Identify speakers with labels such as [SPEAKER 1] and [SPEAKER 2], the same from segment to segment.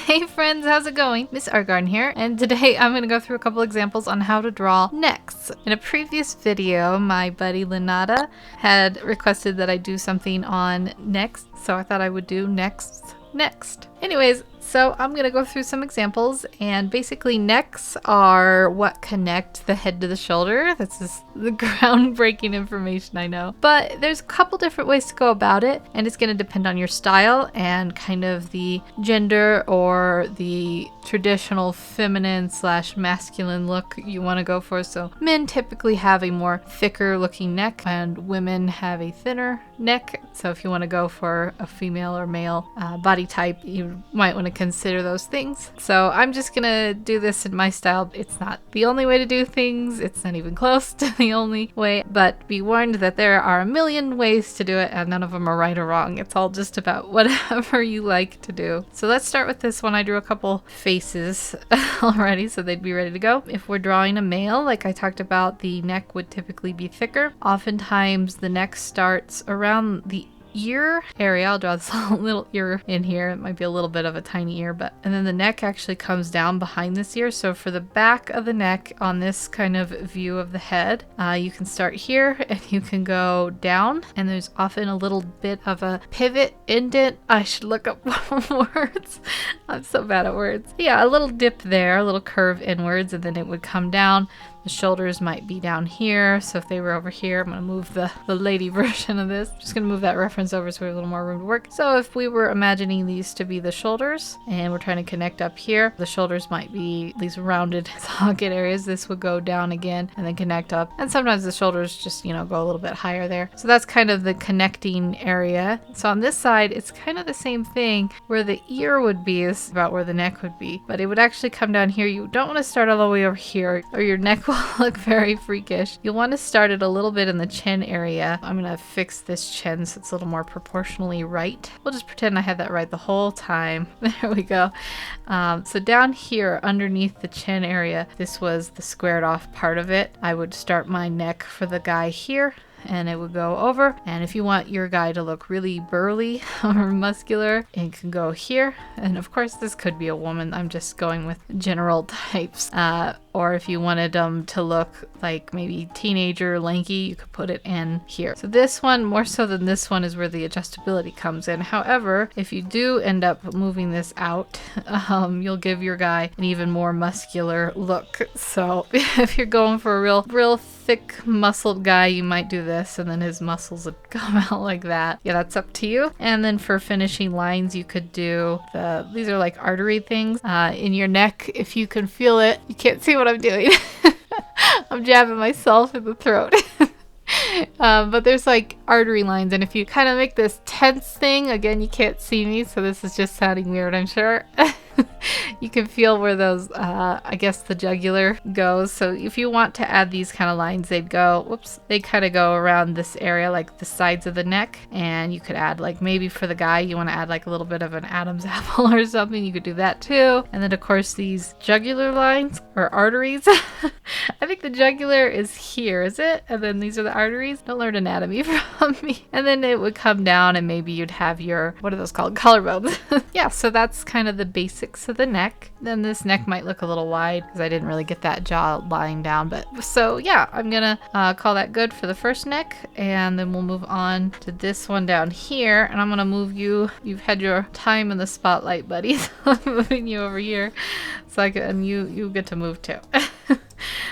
[SPEAKER 1] Hey friends, how's it going? Miss Argarden here, and today I'm going to go through a couple examples on how to draw necks. In a previous video, my buddy Lenata had requested that I do something on necks, so I thought I would do necks next. Anyways, so I'm going to go through some examples, and basically necks are what connect the head to the shoulder. That's just the groundbreaking information, I know. But there's a couple different ways to go about it, and it's going to depend on your style and kind of the gender or the traditional feminine / masculine look you want to go for. So men typically have a more thicker looking neck and women have a thinner neck. So if you want to go for a female or male body type, you might want to consider those things. So I'm just gonna do this in my style. It's not the only way to do things. It's not even close to the only way, but be warned that there are a million ways to do it and none of them are right or wrong. It's all just about whatever you like to do. So let's start with this one. I drew a couple faces already, so they'd be ready to go. If we're drawing a male, like I talked about, the neck would typically be thicker. Oftentimes the neck starts around the ear area. I'll draw this little ear in here. It might be a little bit of a tiny ear, and then the neck actually comes down behind this ear. So for the back of the neck on this kind of view of the head, you can start here and you can go down, and there's often a little bit of a pivot indent. I should look up words. I'm so bad at words. Yeah, a little dip there, a little curve inwards, and then it would come down. The shoulders might be down here, so if they were over here, I'm going to move the lady version of this. I'm just going to move that reference over so we have a little more room to work. So if we were imagining these to be the shoulders, and we're trying to connect up here, the shoulders might be these rounded socket areas. This would go down again and then connect up. And sometimes the shoulders just, go a little bit higher there. So that's kind of the connecting area. So on this side, it's kind of the same thing. Where the ear would be is about where the neck would be, but it would actually come down here. You don't want to start all the way over here, or your neck will look very freakish. You'll want to start it a little bit in the chin area. I'm going to fix this chin so it's a little more proportionally right. We'll just pretend I had that right the whole time. There we go. So down here underneath the chin area, this was the squared off part of it. I would start my neck for the guy here, and it would go over. And if you want your guy to look really burly or muscular, it can go here. And of course this could be a woman. I'm just going with general types. Or if you wanted them to look like maybe teenager lanky, you could put it in here. So this one, more so than this one, is where the adjustability comes in. However, if you do end up moving this out, you'll give your guy an even more muscular look. So if you're going for a real thick muscled guy, you might do this, and then his muscles would come out like that. Yeah, that's up to you. And then for finishing lines, you could do these are like artery things in your neck. If you can feel it, you can't see what I'm doing. I'm jabbing myself in the throat. But there's like artery lines, and if you kind of make this tense thing, again, you can't see me, so this is just sounding weird, I'm sure. You can feel where those, I guess the jugular goes. So if you want to add these kind of lines, they kind of go around this area, like the sides of the neck. And you could add, like, maybe for the guy, you want to add like a little bit of an Adam's apple or something. You could do that too. And then of course these jugular lines or arteries. I think the jugular is here, is it? And then these are the arteries. Don't learn anatomy from me. And then it would come down, and maybe you'd have your, what are those called? Collarbones. Yeah, so that's kind of the basics of the neck. Then this neck might look a little wide because I didn't really get that jaw lying down. But so yeah, I'm gonna call that good for the first neck, and then we'll move on to this one down here. And I'm gonna move you. You've had your time in the spotlight, buddy. So I'm moving you over here, so I can, and you get to move too.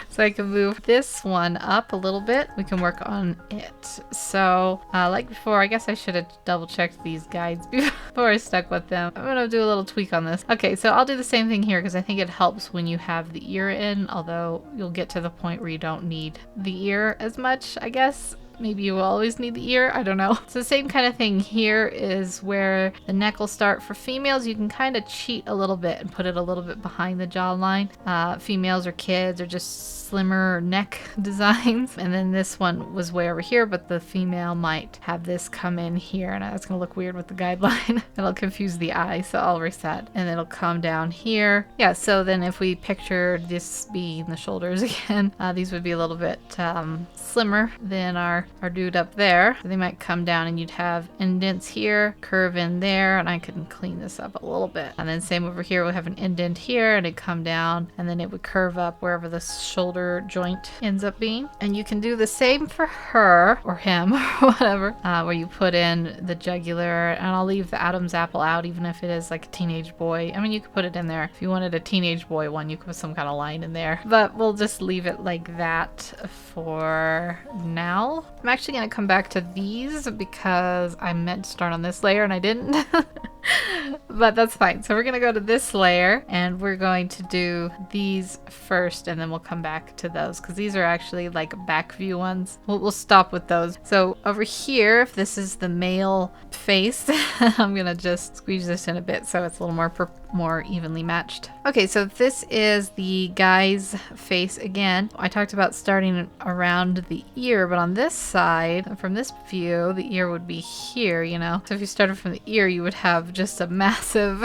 [SPEAKER 1] So I can move this one up a little bit. We can work on it. So like before, I guess I should have double checked these guides before I stuck with them. I'm gonna do a little tweak on this. Okay, so I'll do the same thing here because I think it helps when you have the ear in, although you'll get to the point where you don't need the ear as much, I guess. Maybe you will always need the ear. I don't know. It's the same kind of thing here is where the neck will start. For females, you can kind of cheat a little bit and put it a little bit behind the jawline. Females or kids or just slimmer neck designs. And then this one was way over here, but the female might have this come in here, and that's going to look weird with the guideline. It'll confuse the eye, so I'll reset. And it'll come down here. Yeah, so then if we picture this being the shoulders again, these would be a little bit slimmer than our our dude up there. They might come down and you'd have indents here, curve in there, and I can clean this up a little bit. And then same over here, we'll have an indent here and it'd come down and then it would curve up wherever the shoulder joint ends up being. And you can do the same for her or him or whatever, where you put in the jugular, and I'll leave the Adam's apple out even if it is like a teenage boy. I mean, you could put it in there. If you wanted a teenage boy one, you could put some kind of line in there, but we'll just leave it like that for now. I'm actually going to come back to these because I meant to start on this layer and I didn't. But that's fine. So we're going to go to this layer and we're going to do these first, and then we'll come back to those because these are actually like back view ones. We'll stop with those. So over here, if this is the male face, I'm going to just squeeze this in a bit so it's a little more evenly matched. Okay, so this is the guy's face again. I talked about starting around the ear, but on this side, from this view, the ear would be here, you know. So if you started from the ear, you would have just a massive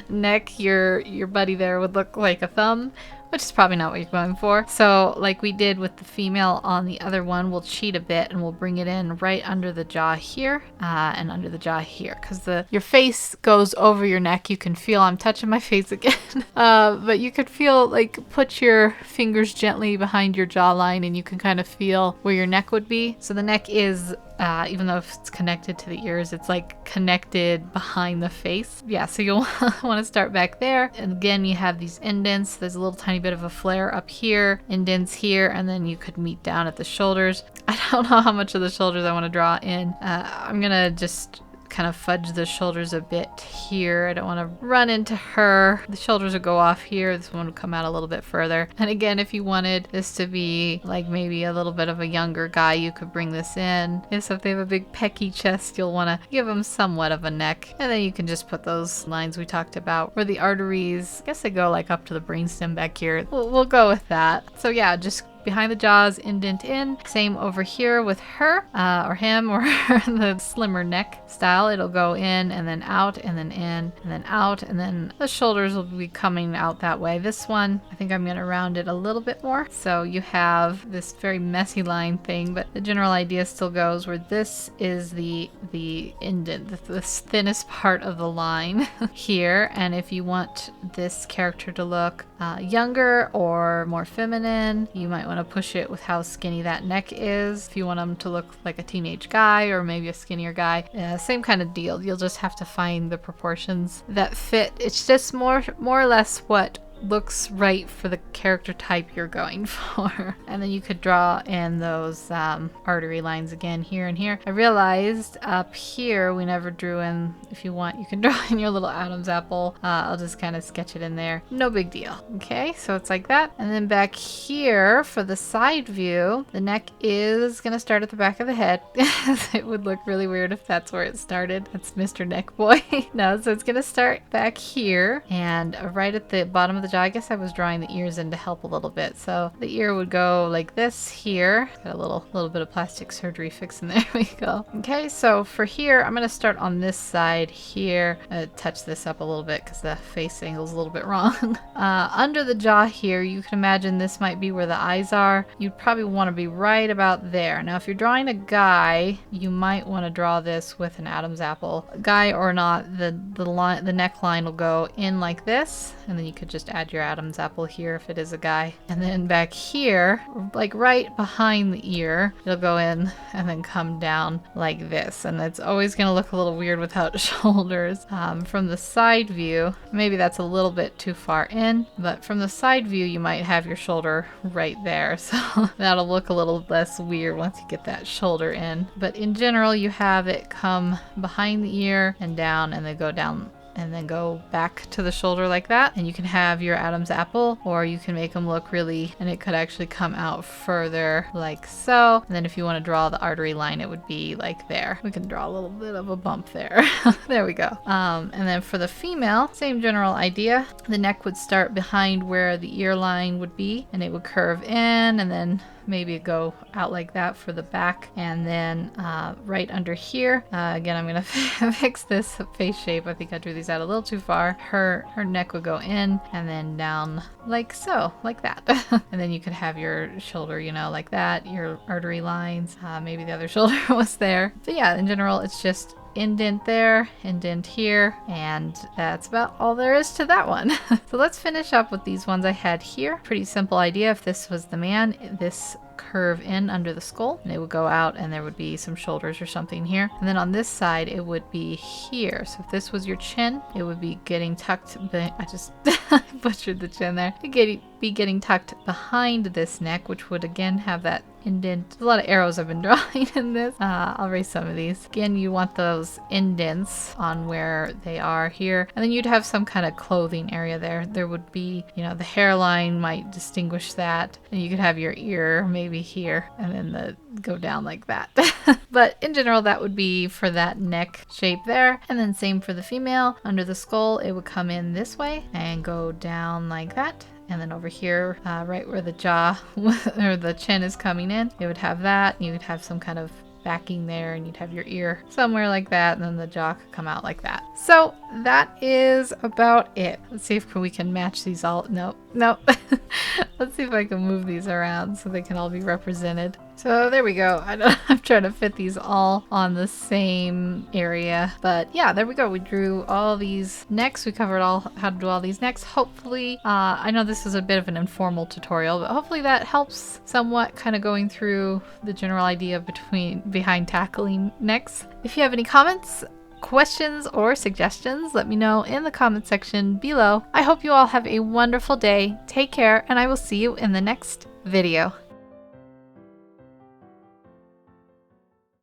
[SPEAKER 1] neck. Your buddy there would look like a thumb, which is probably not what you're going for. So like we did with the female on the other one, we'll cheat a bit and we'll bring it in right under the jaw here and under the jaw here, because your face goes over your neck. You can feel, I'm touching my face again, but you could feel, like, put your fingers gently behind your jawline and you can kind of feel where your neck would be. So the neck is even though if it's connected to the ears, it's like connected behind the face. Yeah, so you'll want to start back there. And again, you have these indents. There's a little tiny bit of a flare up here, indents here, and then you could meet down at the shoulders. I don't know how much of the shoulders I want to draw in. I'm gonna just kind of fudge the shoulders a bit here. I don't want to run into her. The shoulders will go off here. This one will come out a little bit further. And again, if you wanted this to be like maybe a little bit of a younger guy, you could bring this in. So if they have a big pecky chest, you'll want to give them somewhat of a neck. And then you can just put those lines we talked about where the arteries, I guess they go like up to the brainstem back here. We'll go with that. So yeah, just behind the jaws, indent in. Same over here with her or him, or the slimmer neck style. It'll go in and then out and then in and then out, and then the shoulders will be coming out that way. This one, I think I'm going to round it a little bit more. So you have this very messy line thing, but the general idea still goes where this is the indent, the thinnest part of the line here. And if you want this character to look younger or more feminine, you might want to push it with how skinny that neck is. If you want them to look like a teenage guy or maybe a skinnier guy, same kind of deal. You'll just have to find the proportions that fit. It's just more or less what looks right for the character type you're going for. And then you could draw in those artery lines again here and here. I realized up here we never drew in. If you want, you can draw in your little Adam's apple. I'll just kind of sketch it in there. No big deal. Okay, so it's like that. And then back here for the side view, the neck is gonna start at the back of the head. It would look really weird if that's where it started. That's Mr. Neck Boy. No, so it's gonna start back here and right at the bottom of the jaw. I guess I was drawing the ears in to help a little bit. So the ear would go like this here. Got a little bit of plastic surgery fixing. There we go. Okay, so for here, I'm gonna start on this side here. Touch this up a little bit because the face angle is a little bit wrong. Under the jaw here, you can imagine this might be where the eyes are. You'd probably want to be right about there. Now, if you're drawing a guy, you might want to draw this with an Adam's apple. Guy or not, the neckline will go in like this, and then you could just add your Adam's apple here if it is a guy. And then back here, like right behind the ear, it'll go in and then come down like this. And it's always going to look a little weird without shoulders. From the side view, maybe that's a little bit too far in, but from the side view, you might have your shoulder right there. So that'll look a little less weird once you get that shoulder in. But in general, you have it come behind the ear and down, and then go down and then go back to the shoulder like that. And you can have your Adam's apple, or you can make them look really, and it could actually come out further like so. And then if you want to draw the artery line, it would be like there. We can draw a little bit of a bump there. There we go. And then for the female, same general idea. The neck would start behind where the ear line would be, and it would curve in and then maybe go out like that for the back, and then right under here, again, I'm gonna fix this face shape. I think I drew these out a little too far. Her neck would go in and then down like so, like that. And then you could have your shoulder, you know, like that, your artery lines, maybe the other shoulder was there. But yeah, in general, it's just indent there, indent here, and that's about all there is to that one. So let's finish up with these ones I had here. Pretty simple idea. If this was the man, this curve in under the skull, and it would go out, and there would be some shoulders or something here. And then on this side, it would be here. So if this was your chin, it would be getting tucked. I just butchered the chin there. It'd be getting tucked behind this neck, which would again have that indent. There's a lot of arrows I've been drawing in this. I'll erase some of these. Again, you want those indents on where they are here. And then you'd have some kind of clothing area there. There would be, you know, the hairline might distinguish that. And you could have your ear maybe here, and then go down like that. But in general, that would be for that neck shape there. And then same for the female. Under the skull, it would come in this way and go down like that. And then over here, right where the jaw or the chin is coming in, it would have that. You would have some kind of backing there, and you'd have your ear somewhere like that, and then the jaw could come out like that. So that is about it. Let's see if we can match these all. Nope. Let's see if I can move these around so they can all be represented. So there we go. I'm trying to fit these all on the same area. But yeah, there we go. We drew all these necks. We covered all how to do all these necks. Hopefully, I know this is a bit of an informal tutorial, but hopefully that helps somewhat, kind of going through the general idea behind tackling necks. If you have any comments, questions, or suggestions, let me know in the comment section below. I hope you all have a wonderful day. Take care, and I will see you in the next video.